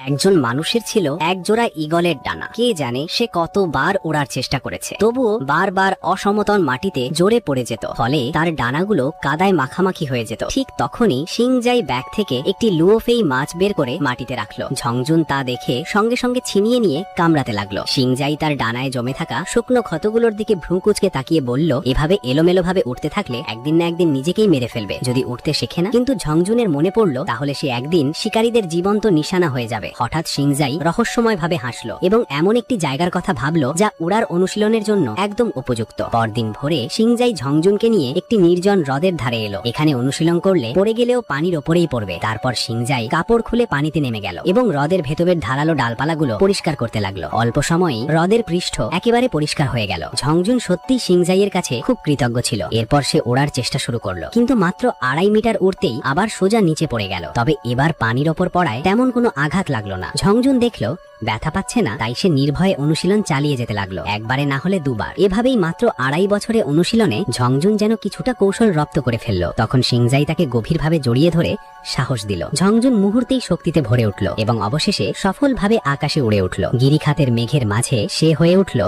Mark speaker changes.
Speaker 1: একজন মানুষের ছিল একজোড়া ঈগলের ডানা। কে জানে সে কতবার ওড়ার চেষ্টা করেছে, তবুও বারবার অসমতল মাটিতে জোরে পড়ে যেত, ফলে তার ডানাগুলো কাদায় মাখামাখি হয়ে যেত। ঠিক তখনই সিংজাই ব্যাগ থেকে একটি লুওফেই মাছ বের করে মাটিতে রাখলো। ঝংজুন তা দেখে সঙ্গে সঙ্গে ছিনিয়ে নিয়ে কামড়াতে লাগলো। সিংজাই তার ডানায় জমে থাকা শুকনো ক্ষতগুলোর দিকে ভ্রুকুচকে তাকিয়ে বলল, এভাবে এলোমেলো ভাবে উঠতে থাকলে একদিন না একদিন নিজেকেই মেরে ফেলবে, যদি উঠতে শেখে না। কিন্তু ঝংজুনের মনে পড়লো তাহলে সে একদিন শিকারীদের জীবন্ত নিশানা হয়ে যাবে। হঠাৎ সিংজাই রহস্যময় ভাবে হাসলো এবং এমন একটি জায়গার কথা ভাবলো যা উড়ার অনুশীলনের জন্য একদম উপযুক্ত। পরদিন ভোরে সিংজাই ঝংজুনকে নিয়ে একটি নির্জন হ্রদের ধারে এলো। এখানে অনুশীলন করলে পড়ে গেলেও পানির ওপরেই পড়বে। তারপর সিংজাই কাপড় খুলে পানিতে নেমে গেল এবং হ্রদের ভেতরের ধারালো ডালপালাগুলো পরিষ্কার করতে লাগলো। অল্প সময়েই হ্রদের পৃষ্ঠ একেবারে পরিষ্কার হয়ে গেল। ঝংজুন সত্যি সিংজাইয়ের কাছে খুব কৃতজ্ঞ ছিল। এরপর সে ওড়ার চেষ্টা শুরু করলো, কিন্তু মাত্র 2.5 মিটার উড়তেই আবার সোজা নিচে পড়ে গেল। তবে এবার পানির ওপর পড়ায় তেমন কোনো আঘাত লাগলো না। ঝংজুন দেখলো ব্যথা পাচ্ছে না, তাই সে নির্ভয়ে অনুশীলন চালিয়ে যেতে লাগলো, একবারে না হলে দুবার। এভাবেই মাত্র 2.5 বছরের অনুশীলনে ঝংজুন যেন কিছুটা কৌশল রপ্ত করে ফেললো। তখন সিংজাই তাকে গভীরভাবে জড়িয়ে ধরে সাহস দিল। ঝংজুন মুহূর্তেই শক্তিতে ভরে উঠল এবং অবশেষে সফলভাবে আকাশে উড়ে উঠল। গিরিখাতের মেঘের মাঝে সে হয়ে উঠল